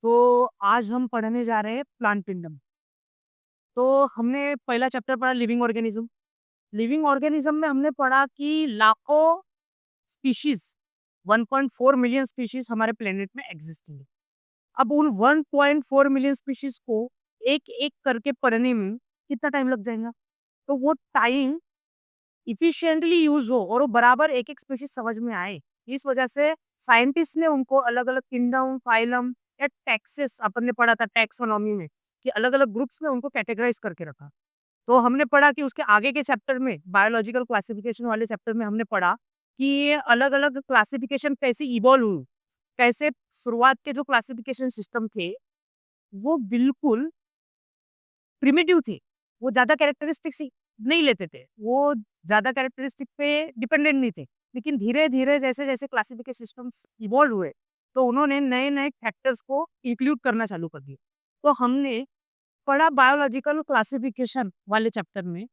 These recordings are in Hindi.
तो आज हम पढ़ने जा रहे हैं प्लांट किंगडम। तो हमने पहला चैप्टर पढ़ा लिविंग ऑर्गेनिज्म। लिविंग ऑर्गेनिज्म में हमने पढ़ा कि लाखों स्पीशीज 1.4 मिलियन स्पीशीज हमारे प्लेनेट में एग्जिस्टिंग है। अब उन 1.4 मिलियन स्पीशीज को एक एक करके पढ़ने में कितना टाइम लग जाएगा? तो वो टाइम इफिशिएंटली यूज हो और वो बराबर एक एक स्पीशीज समझ में आए। इस वजह से साइंटिस्ट ने उनको अलग अलग किंगडम, फाइलम या टैक्सेस, अपन ने पढ़ा था टैक्सोनॉमी में, कि अलग अलग ग्रुप्स में उनको कैटेगराइज करके रखा। तो हमने पढ़ा कि उसके आगे के चैप्टर में बायोलॉजिकल क्लासिफिकेशन वाले चैप्टर में हमने पढ़ा कि ये अलग अलग क्लासिफिकेशन कैसे इवॉल्व हुई, कैसे शुरुआत के जो क्लासिफिकेशन सिस्टम थे वो बिल्कुल प्रिमिटिव थे। वो ज्यादा कैरेक्टरिस्टिक्स नहीं लेते थे, वो ज्यादा कैरेक्टरिस्टिक पे डिपेंडेंट नहीं थे। लेकिन धीरे धीरे जैसे जैसे क्लासिफिकेशन सिस्टम्स इवॉल्व हुए तो उन्होंने नए नए फैक्टर्स को इंक्लूड करना चालू कर दिया। तो हमने पढ़ा बायोलॉजिकल क्लासिफिकेशन वाले चैप्टर में,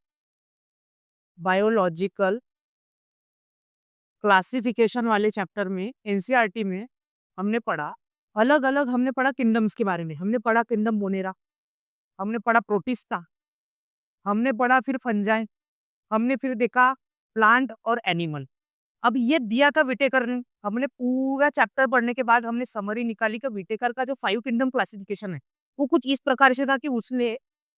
बायोलॉजिकल क्लासिफिकेशन वाले चैप्टर में एनसीईआरटी में हमने पढ़ा अलग अलग, हमने पढ़ा किंगडम्स के बारे में। हमने पढ़ा किंगडम मोनेरा, हमने पढ़ा प्रोटिस्टा, हमने पढ़ा फिर फंजाई, हमने फिर देखा प्लांट और एनिमल। अब ये दिया था विटेकर ने। हमने पूरा चैप्टर पढ़ने के बाद हमने समरी निकाली कि विटेकर का जो 5 किंगडम क्लासिफिकेशन है वो कुछ इस प्रकार से था कि उसने,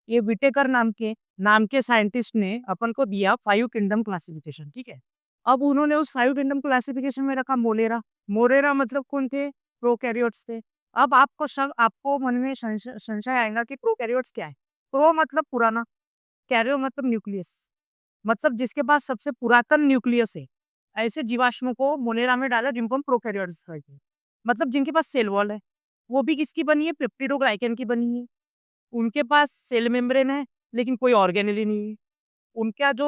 ये विटेकर नाम के साइंटिस्ट ने अपन को दिया 5 किंगडम क्लासिफिकेशन, ठीक है। अब उन्होंने उस 5 किंगडम क्लासिफिकेशन में रखा मोलेरा। मोरेरा मतलब कौन थे? प्रोकैरियोट्स थे। अब आपको मन में संशय संशय आएगा कि प्रोकैरियोट्स क्या है। प्रो मतलब पुराना, कैरियो मतलब न्यूक्लियस, मतलब जिसके पास सबसे पुरातन न्यूक्लियस है। ऐसे जीवाश्मों को मोनेरा में डाला जिनको हम प्रोकैरियोट्स कहते हैं। मतलब जिनके पास सेल वॉल है, वो भी किसकी बनी है? पेप्टिडोग्लाइकन की बनी है। उनके पास सेल मेम्ब्रेन है लेकिन कोई ऑर्गेनेल ही नहीं है। उनका जो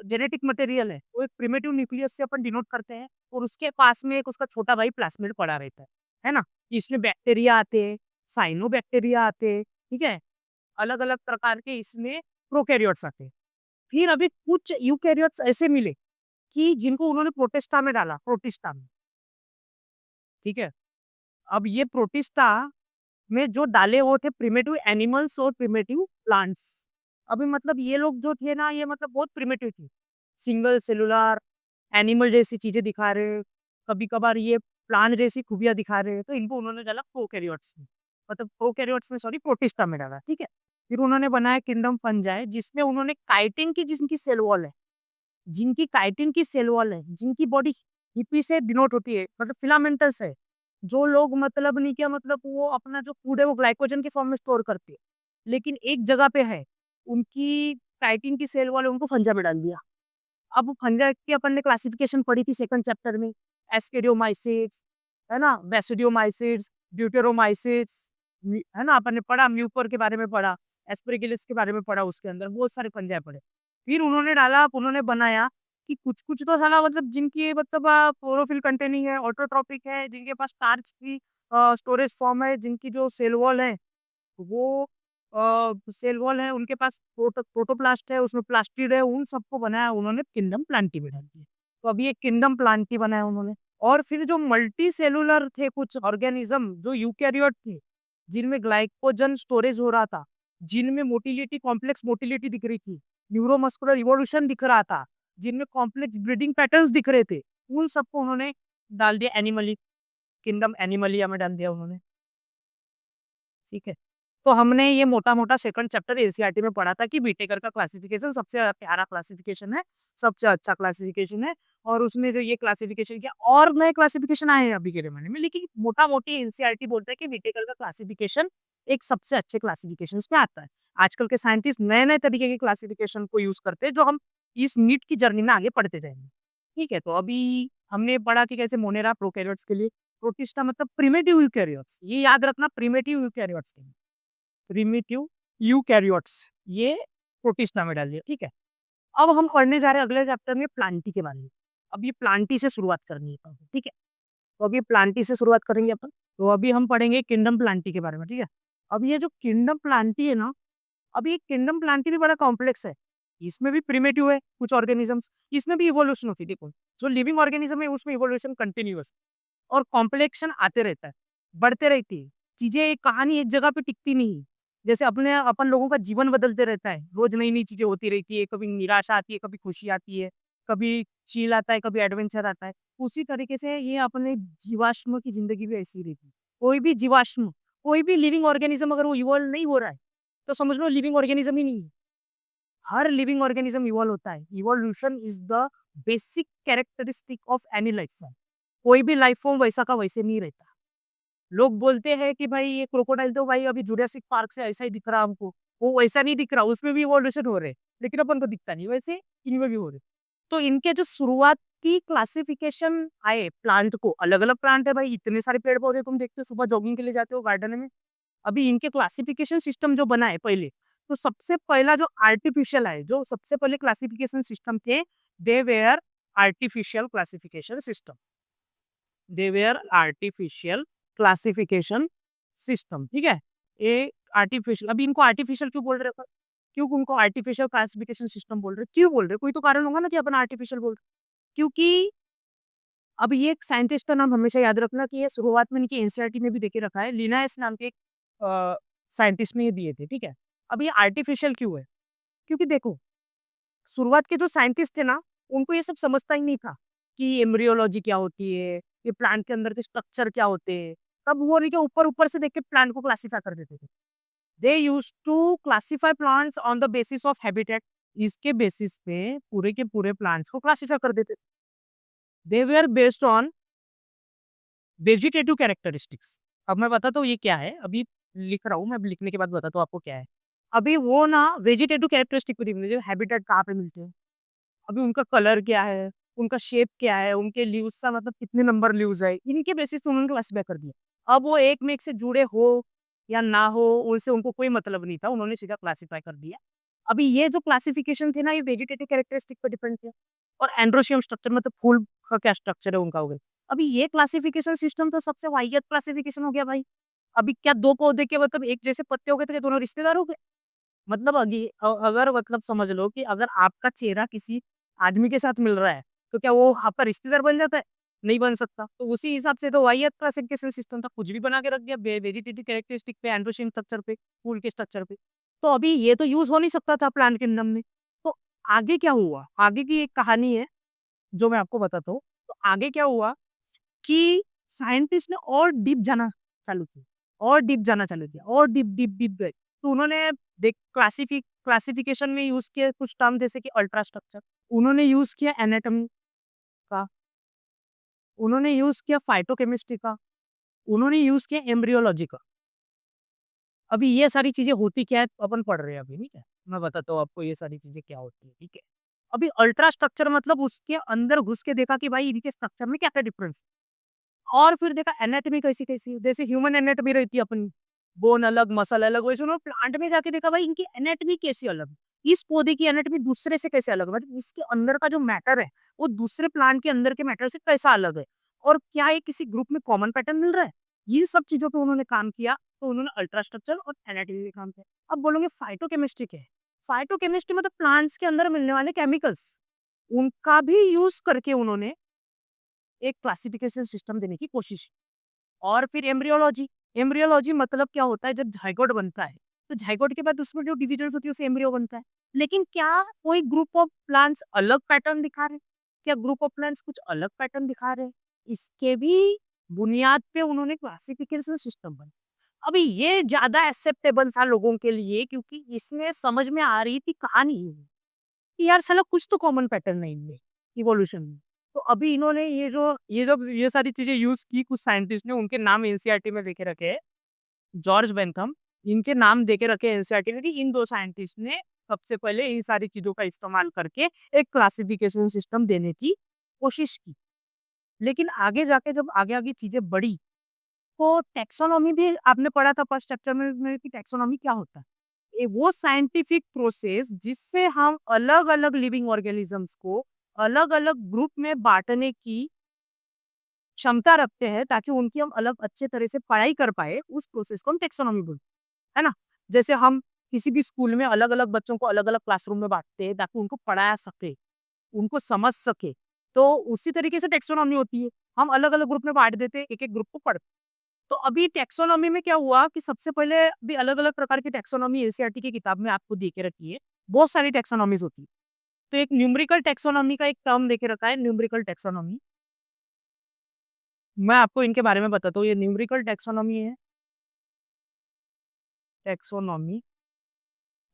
जेनेटिक मटेरियल है वो एक प्रिमिटिव न्यूक्लियस से अपन डिनोट करते हैं और उसके पास में एक उसका छोटा भाई प्लास्मिड पड़ा रहता है ना। इसमें बैक्टीरिया आते हैं, साइनोबैक्टीरिया आते हैं, ठीक है। अलग अलग प्रकार के इसमें प्रोकैरियोट्स आते हैं। फिर अभी कुछ यूकैरियोट्स ऐसे मिले कि जिनको उन्होंने प्रोटिस्टा में डाला, प्रोटिस्टा में, ठीक है। अब ये प्रोटिस्टा में जो डाले वो थे प्रिमिटिव एनिमल्स और प्रिमिटिव प्लांट्स। अभी मतलब ये लोग जो थे ना, ये मतलब बहुत प्रिमिटिव थे, सिंगल सेलुलर एनिमल जैसी चीजें दिखा रहे, कभी कभार ये प्लांट जैसी खूबियां दिखा रहे, तो इनको उन्होंने डाला प्रोकैरियोट्स में, मतलब प्रोकैरियोट्स में, सॉरी, प्रोटिस्टा में डाला, ठीक है। फिर उन्होंने बनाया किंगडम फंजाई जिसमें उन्होंने काइटिन की, जिनकी सेल वॉल है, जिनकी काइटिन की सेल वॉल है, जिनकी बॉडी हिप्पी से डिनोट होती है, मतलब फिलामेंटस है। जो लोग मतलब नहीं क्या, मतलब वो अपना जो फूड है वो ग्लाइकोजन के फॉर्म में स्टोर करते हैं, लेकिन एक जगह पे है, उनकी काइटिन की सेल वॉल है, उनको फंजा में डाल दिया। अब फंजा की अपन ने क्लासिफिकेशन पढ़ी थी सेकंड चैप्टर में, एस्केडियोमाइसिट्स, है ना, बेसिडियोमाइसिट्स, ड्यूटेरोमाइसिट्स, है ना, अपन ने पढ़ा, म्यूकर के बारे में पढ़ा, एस्पेरिगिलस के बारे में पढ़ा, उसके अंदर बहुत सारे फंजाई पढ़े। फिर उन्होंने डाला, उन्होंने बनाया कि कुछ कुछ तो साला मतलब जिनकी मतलब क्लोरोफिल कंटेनिंग है, ऑटोट्रॉपिक है, जिनके पास स्टार्च की स्टोरेज फॉर्म है, जिनकी जो सेल वॉल है वो सेल वॉल है, उनके पास प्रोटोप्लास्ट है, उसमें प्लास्टिड है, उन सबको बनाया उन्होंने किंगडम प्लांटी में डाल दिया। तो अभी एक किंगडम प्लांटी बनाया उन्होंने। और फिर जो मल्टी सेलुलर थे कुछ ऑर्गेनिज्म जो यूकैरियोट थे, जिनमें ग्लाइकोजन स्टोरेज हो रहा था, जिनमें मोटिलिटी, कॉम्प्लेक्स मोटिलिटी दिख रही थी, न्यूरोमस्कुलर इवोल्यूशन दिख रहा था, जिनमें कॉम्प्लेक्स ब्रीडिंग पैटर्न्स दिख रहे थे, उन सबको उन्होंने डाल दिया एनिमली, किंगडम एनिमलिया में डाल दिया उन्होंने, ठीक है। तो हमने ये मोटा-मोटा सेकंड चैप्टर एनसीईआरटी में पढ़ा था कि व्हिटेकर का क्लासिफिकेशन सबसे प्यारा क्लासिफिकेशन है, सबसे अच्छा क्लासिफिकेशन है, और उसने जो ये क्लासिफिकेशन किया, और नए क्लासिफिकेशन आए हैं अभी के ज़माने में, लेकिन मोटा-मोटी एनसीईआरटी बोलता है कि व्हिटेकर का क्लासिफिकेशन एक सबसे अच्छे क्लासिफिकेशंस में आता है। आजकल के साइंटिस्ट नए-नए तरीके के क्लासिफिकेशन को यूज़ करते हैं, जो हम इस नीट की जर्नी में आगे पढ़ते जाएँगे। ठीक है, तो अभी हमने पढ़ा कि कैसे मोनेरा प्रोकैरियोट्स के लिए, प्रोटिस्टा मतलब प्रिमिटिव यूकैरियोट्स, ये याद रखना, प्रिमिटिव यूकैरियोट्स के लिए। प्रिमिटिव यूकैरियोट्स, ये प्रोटिस्टा में डाल दिया, ठीक है। अब हम पढ़ने जा रहे हैं अगले चैप्टर में प्लांटी के बारे में। अब ये प्लांटी से शुरुआत करनी है अपन को, ठीक है। तो अभी प्लांटी से शुरुआत करेंगे अपन। तो अभी हम पढ़ेंगे किंगडम प्लांटी के बारे में, ठीक है। अब ये जो किंगडम प्लांटी है ना, अब ये किंगडम प्लांटी भी बड़ा कॉम्प्लेक्स है। इसमें भी प्रिमिटिव है कुछ ऑर्गेनिजम्स, इसमें भी इवोल्यूशन होती है, देखो। जो लिविंग ऑर्गेनिज्म है उसमें इवोल्यूशन कंटिन्यूअस और कॉम्प्लेक्शन आते रहता है, बढ़ते रहती है। चीजें, कहानी एक जगह पे टिकती नहीं है। जैसे अपने अपन लोगों का जीवन बदलते रहता है, रोज नई नई चीजें होती रहती है, कभी निराशा आती है, कभी खुशी आती है, कभी चिल आता है, कभी एडवेंचर आता है। उसी तरीके से ये अपने जीवाश्म की जिंदगी भी ऐसी रहती है। कोई भी जीवाश्म, कोई भी लिविंग ऑर्गेनिज्म अगर वो इवॉल्व नहीं हो रहा है, तो समझ लो लिविंग ऑर्गेनिज्म ही नहीं है। हर लिविंग ऑर्गेनिज्म इवॉल्व होता है। Evolution is the basic characteristic of any life form. कोई भी लाइफ फॉर्म वैसा का वैसे नहीं रहता। लोग बोलते हैं कि भाई ये क्रोकोडाइल तो भाई अभी जुरासिक पार्क से ऐसा ही दिख रहा हमको, वो वैसा नहीं दिख रहा, उसमें भी इवोल्यूशन हो रहे हैं, लेकिन अपन को दिखता नहीं, वैसे इनमें भी हो रहे। तो इनके जो शुरुआत की क्लासिफिकेशन आए प्लांट को, अलग अलग प्लांट है भाई, इतने सारे पेड़ पौधे तुम देखते हो, सुबह जॉगिंग के लिए जाते हो गार्डन में। अभी इनके क्लासिफिकेशन सिस्टम जो बना है पहले, तो सबसे पहला जो आर्टिफिशियल है, जो सबसे पहले क्लासिफिकेशन सिस्टम थे, they were artificial classification system. They were artificial classification system, ठीक है। ये आर्टिफिशियल, अभी इनको आर्टिफिशियल क्यों बोल रहे हैं? क्यों उनको आर्टिफिशियल क्लासिफिकेशन सिस्टम बोल रहे हैं? क्यों बोल रहे हैं? कोई तो कारण होगा ना कि अपन आर्टिफिशियल बोल रहे हैं। क्योंकि अब ये एक साइंटिस्ट का नाम हमेशा याद रखना कि ये शुरुआत में इनकी एनसीईआरटी में भी देखे रखा है, लिनायस नाम के एक साइंटिस्ट ने ये दिए थे, ठीक है। अब ये आर्टिफिशियल क्यों है? क्योंकि देखो, शुरुआत के जो साइंटिस्ट थे ना, उनको ये सब समझता ही नहीं था कि एम्ब्रियोलॉजी क्या होती है, ये प्लांट के अंदर के स्ट्रक्चर क्या होते हैं। तब वो नहीं, ऊपर ऊपर से देख के प्लांट को क्लासिफाई कर देते थे। They use to classify plants on the basis of habitat. इसके बेसिस पे पूरे के पूरे प्लांट्स को क्लासिफाई कर देते थे। They were based on vegetative characteristics. अब मैं बताता हूँ ये क्या है, अभी लिख रहा हूँ मैं, अभी लिखने के बाद बताता हूँ आपको क्या है। अभी वो ना वेजिटेटिव कैरेक्टरिस्टिक हैबिटेट कहाँ पे मिलते हैं, अभी उनका कलर क्या है, उनका शेप क्या है, उनके लीव्स का मतलब कितने नंबर लीव्स है, इनके बेसिस पे उन्होंने क्लासिफाई कर दिया। अब वो एक में एक से जुड़े हो या ना हो, उनसे उनको कोई मतलब नहीं था, उन्होंने सीधा क्लासिफाई कर दिया। अभी ये जो क्लासिफिकेशन थे ना, ये वेजिटेटिव कैरेक्टरिस्टिक पे डिपेंड थे। और एंड्रोशियम स्ट्रक्चर मतलब फूल का क्या स्ट्रक्चर है उनका हो गया। अभी ये क्लासिफिकेशन सिस्टम तो सबसे वाहियत क्लासिफिकेशन हो गया भाई। अभी क्या दो पौधे के मतलब एक जैसे पत्ते हो गए, तो क्या दोनों रिश्तेदार हो गए? मतलब अगर मतलब समझ लो कि अगर आपका चेहरा किसी आदमी के साथ मिल रहा है, तो क्या वो आपका रिश्तेदार बन जाता है? नहीं बन सकता। तो उसी हिसाब से तो वाहियत क्लासिफिकेशन सिस्टम था, कुछ भी बना के रख दिया वेजिटेटिव कैरेक्टरिस्टिक पे, एंड्रोशियम स्ट्रक्चर पे, फूल के स्ट्रक्चर पे। तो अभी ये तो यूज हो नहीं सकता था प्लांट किंगडम में। तो आगे क्या हुआ? आगे की एक कहानी है जो मैं आपको बताता हूँ। तो आगे क्या हुआ कि साइंटिस्ट ने और डीप जाना चालू किया, और डीप जाना चालू किया, और डीप डीप डीप गए। तो उन्होंने देख क्लासिफिकेशन में यूज किया कुछ टर्म जैसे कि अल्ट्रा स्ट्रक्चर, उन्होंने यूज किया एनाटॉमी का, उन्होंने यूज किया फाइटोकेमिस्ट्री का, उन्होंने यूज किया एम्ब्रियोलॉजी का। अभी ये सारी चीजें होती क्या है अपन पढ़ रहे हैं अभी, ठीक है। मैं बताता हूँ आपको ये सारी चीजें क्या होती है, ठीक है। अभी अल्ट्रा स्ट्रक्चर मतलब उसके अंदर घुस के देखा कि भाई इनके स्ट्रक्चर में क्या क्या डिफरेंस। और फिर देखा एनाटॉमी कैसी-कैसी है, जैसे ह्यूमन एनाटॉमी रहती है अपनी, बोन अलग, मसल अलग, वैसे उन्होंने प्लांट में जाके देखा भाई इनकी एनाटॉमी कैसी अलग है। इस पौधे की एनाटॉमी दूसरे से कैसे अलग है, मतलब इसके अंदर का जो मैटर है, वो दूसरे प्लांट के अंदर के मैटर से कैसा अलग है, और क्या ये किसी ग्रुप में कॉमन पैटर्न मिल रहा है। ये सब चीज़ों पे उन्होंने काम किया, तो उन्होंने अल्ट्रा स्ट्रक्चर और एनाटॉमी पे काम किया। अब बोलोगे फाइटोकेमिस्ट्री क्या है? फाइटोकेमिस्ट्री मतलब प्लांट्स के अंदर मिलने वाले केमिकल्स, उनका भी यूज़ करके उन्होंने एक क्लासिफिकेशन सिस्टम देने की कोशिश की। और फिर एम्ब्रियोलॉजी, एम्ब्रियोलॉजी मतलब क्या होता है, जब जाइगोट बनता है, तो जाइगोट के बाद उसमें जो डिविजन्स होती है उसे एम्ब्रियो बनता है। लेकिन क्या कोई ग्रुप ऑफ प्लांट्स अलग पैटर्न दिखा रहे हैं? क्या ग्रुप ऑफ प्लांट्स कुछ अलग पैटर्न दिखा रहे हैं? इसके भी बुनियाद पे उन्होंने क्लासिफिकेशन सिस्टम बनाया। अभी ये ज्यादा एक्सेप्टेबल था लोगों के लिए, क्योंकि इसमें समझ में आ रही थी कहानी कि यार साला कुछ तो कॉमन पैटर्न है इनमें, इवोल्यूशन में। तो अभी इन्होंने ये सारी चीजें यूज की कुछ साइंटिस्ट ने, उनके नाम एनसीईआरटी में देके रखे हैं। जॉर्ज बेंथम, इनके नाम देके रखे एनसीईआरटी में कि इन दो साइंटिस्ट ने सबसे पहले इन सारी चीजों का इस्तेमाल करके एक क्लासिफिकेशन सिस्टम देने की कोशिश की। लेकिन आगे जाके जब आगे आगे चीजें बढ़ी, तो टैक्सोनॉमी भी आपने पढ़ा था फर्स्ट चैप्टर में कि टैक्सोनॉमी क्या होता है। ये वो साइंटिफिक प्रोसेस जिससे हम अलग अलग लिविंग ऑर्गेनिजम्स को अलग अलग ग्रुप में बांटने की क्षमता रखते हैं, ताकि उनकी हम अलग अच्छे तरह से पढ़ाई कर पाए, उस प्रोसेस को हम टैक्सोनॉमी बोलते हैं, है ना। जैसे हम किसी भी स्कूल में अलग अलग बच्चों को अलग अलग क्लासरूम में बांटते हैं ताकि उनको पढ़ाया सके, उनको समझ सके। तो उसी तरीके से टैक्सोनॉमी होती है, हम अलग अलग ग्रुप में बांट देते हैं, एक एक ग्रुप को पढ़। तो अभी टैक्सोनॉमी में क्या हुआ कि सबसे पहले अभी अलग-अलग प्रकार की टैक्सोनॉमी एनसीईआरटी की किताब में आपको दे के रखी है। बहुत सारी टैक्सोनॉमीज़ होती है। तो एक न्यूमेरिकल टैक्सोनॉमी का एक टर्म देके रखा है, न्यूमेरिकल टैक्सोनॉमी। मैं आपको इनके बारे में बताता हूँ। ये न्यूमेरिकल टैक्सोनॉमी है, टैक्सोनॉमी।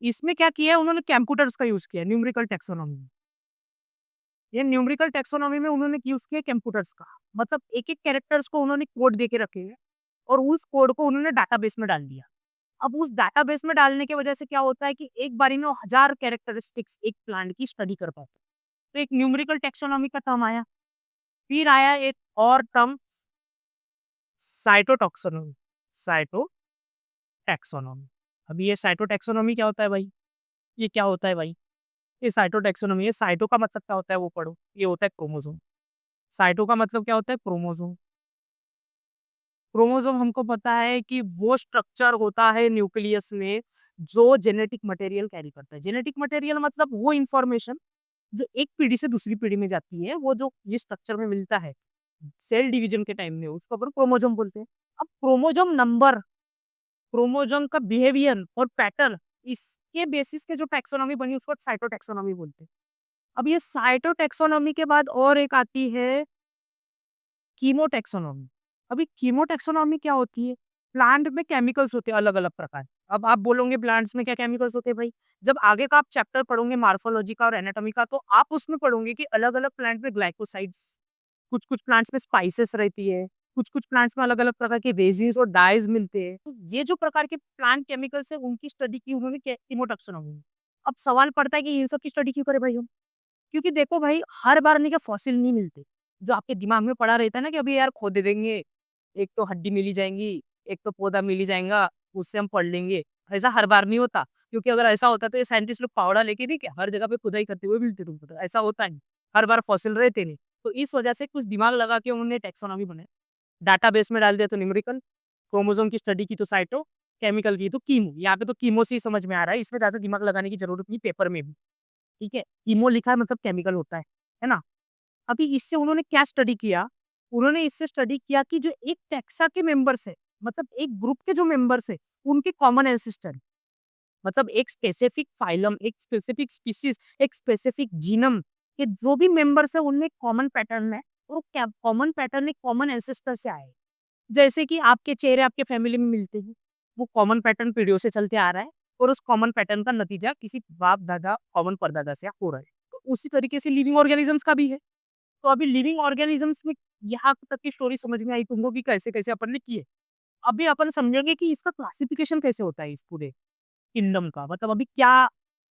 इसमें क्या किया है उन्होंने कंप्यूटर्स का यूज़ किया है न्यूमेरिकल टैक्सोनॉमी में। ये न्यूमेरिकल टैक्सोनॉमी में उन्होंने यूज़ किया कंप्यूटर्स का। मतलब एक-एक कैरेक्टर्स को उन्होंने कोड देके रखे हैं और उस कोड को उन्होंने डेटाबेस में डाल दिया। अब उस डेटाबेस में डालने की वजह से क्या होता है कि एक बारी में वो 1000 कैरेक्टरिस्टिक्स एक प्लांट की स्टडी कर पाते हैं। तो एक न्यूमेरिकल टैक्सोनॉमी का टर्म आया। फिर आया एक और टर्म साइटोटैक्सोनॉमी, साइटोटैक्सोनॉमी। अभी ये साइटोटैक्सोनॉमी क्या होता है भाई? ये क्या होता है भाई? ये साइटोटैक्सोनॉमी है। साइटो का मतलब क्या होता है वो पढ़ो। ये होता है क्रोमोसोम। साइटो का मतलब क्या होता है? क्रोमोसोम। क्रोमोसोम हमको पता है कि वो स्ट्रक्चर होता है न्यूक्लियस में जो जेनेटिक मटेरियल कैरी करता है। जेनेटिक मटेरियल मतलब वो इन्फॉर्मेशन जो एक पीढ़ी से दूसरी पीढ़ी में जाती है, वो जो जिस स्ट्रक्चर में मिलता है, सेल डिवीजन के टाइम में उसको अपन क्रोमोसोम बोलते हैं। अब क्रोमोसोम नंबर, क्रोमोसोम का बिहेवियर और पैटर्न इसके बेसिस पे जो टैक्सोनॉमी बनी उसको साइटोटैक्सोनॉमी बोलते हैं। अब ये साइटोटैक्सोनॉमी के बाद और एक आती है कीमोटैक्सोनॉमी। अभी कीमोटैक्सोनॉमी क्या होती है? प्लांट में केमिकल्स होते हैं अलग-अलग प्रकार। अब आप बोलोगे प्लांट्स में क्या केमिकल्स होते हैं भाई? जब आगे का आप चैप्टर पढ़ोगे मॉर्फोलॉजी का और एनाटॉमी का तो आप उसमें पढ़ोगे कि अलग-अलग प्लांट में ग्लाइकोसाइड्स, कुछ-कुछ प्लांट्स में स्पाइसेस रहती है, कुछ-कुछ प्लांट्स में अलग-अलग प्रकार के रेज़िन्स और डाइज़ मिलते हैं। तो ये जो प्रकार के प्लांट केमिकल्स हैं उनकी स्टडी की उन्होंने कीमोटैक्सोनॉमी में। अब सवाल पड़ता है कि इन सब की स्टडी क्यों करें भाई हम? क्योंकि देखो भाई हर बार नहीं क्या फॉसिल नहीं मिलते। जो आपके दिमाग में पड़ा रहता है ना कि अभी यार खोद देंगे, एक तो हड्डी मिल ही जाएँगी, एक तो पौधा मिल ही जाएगा, उससे हम पढ़ लेंगे। ऐसा हर बार नहीं होता, क्योंकि अगर ऐसा होता तो ये साइंटिस्ट लोग फावड़ा लेके नहीं क्या हर जगह पे खुदाई करते हुए मिलते तुमको तो, ऐसा होता नहीं। हर बार फॉसिल रहते नहीं। तो इस वजह से कुछ दिमाग लगा के उन्होंने टैक्सोनॉमी बनाई। डाटाबेस में डाल दिया तो न्यूमेरिकल, क्रोमोसोम की स्टडी की तो साइटो, केमिकल की तो कीमो। यहाँ पे तो कीमो से ही समझ में आ रहा है, इसमें ज़्यादा दिमाग लगाने की ज़रूरत नहीं पेपर में भी। ठीक है? कीमो लिखा है मतलब केमिकल होता है ना? अभी इससे उन्होंने क्या स्टडी किया? उन्होंने इससे स्टडी किया कि जो एक टैक्सा के मेंबर्स है, मतलब एक ग्रुप के जो मेंबर्स है, उनके कॉमन एंसेस्टर मतलब एक स्पेसिफिक फाइलम, एक स्पेसिफिक स्पीशीज, एक स्पेसिफिक जीनम के जो भी मेंबर्स है उनमें कॉमन पैटर्न है और क्या कॉमन पैटर्न एक कॉमन एंसेस्टर से आए। जैसे कि आपके चेहरे आपके फैमिली में मिलते हैं, वो कॉमन पैटर्न पीढ़ियों से चलते आ रहा है और उस कॉमन पैटर्न का नतीजा किसी बाप-दादा, कॉमन परदादा से हो रहा है। तो उसी तरीके से लिविंग ऑर्गेनिजम्स का भी है। तो अभी लिविंग ऑर्गेनिजम्स में यहाँ तक की स्टोरी समझ में आई तुमको कि कैसे-कैसे अपन ने किए। अभी अपन समझेंगे कि इसका क्लासिफिकेशन कैसे होता है इस पूरे किंगडम का। मतलब अभी क्या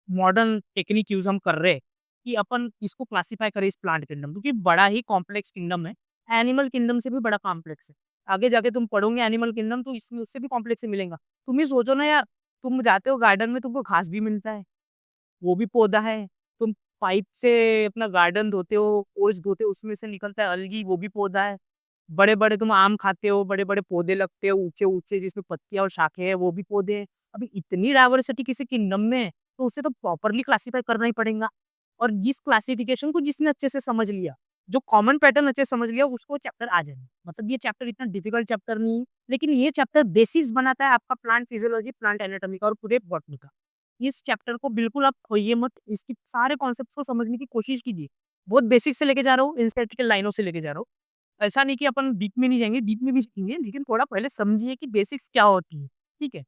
मॉडर्न टेक्निक यूज़ हम कर रहे हैं कि अपन इसको क्लासिफाई करें इस प्लांट किंगडम क्योंकि बड़ा ही कॉम्प्लेक्स किंगडम है। एनिमल किंगडम से भी बड़ा कॉम्प्लेक्स है। आगे जाके तुम पढ़ोगे एनिमल किंगडम तो इसमें उससे भी कॉम्प्लेक्स ही मिलेगा। तुम ही सोचो ना यार, तुम जाते हो गार्डन में तुमको घास भी मिलता है, वो भी पौधा है। तुम पाइप से अपना गार्डन धोते हो, पोर्च धोते हो, उसमें से निकलता है अलगी, वो भी पौधा है। बड़े-बड़े तुम आम खाते हो, बड़े-बड़े पौधे लगते हैं ऊँचे-ऊँचे जिसमें पत्तियाँ और शाखें हैं, वो भी पौधे हैं। अभी इतनी डाइवर्सिटी किसी किंगडम में है, तो उसे तो प्रॉपर्ली क्लासिफाई करना ही पड़ेगा। और इस क्लासिफिकेशन को जिसने अच्छे से समझ लिया, जो कॉमन पैटर्न अच्छे से समझ लिया, उसको चैप्टर आ जाएगा। मतलब ये चैप्टर इतना डिफिकल्ट चैप्टर नहीं है, लेकिन ये चैप्टर बेसिस बनाता है आपका प्लांट फिजियोलॉजी, प्लांट एनाटॉमी का और पूरे बॉटनी का। इस चैप्टर को बिल्कुल आप खोइए मत, इसकी सारे कॉन्सेप्ट्स को समझने की कोशिश कीजिए। बहुत बेसिक से लेके जा रहा हूँ, एनसीईआरटी लाइनों से लेके जा रहा हूँ। ऐसा नहीं कि अपन डीप में नहीं जाएँगे, डीप में भी सीखेंगे, लेकिन थोड़ा पहले समझिए कि बेसिक्स क्या होती है, ठीक है?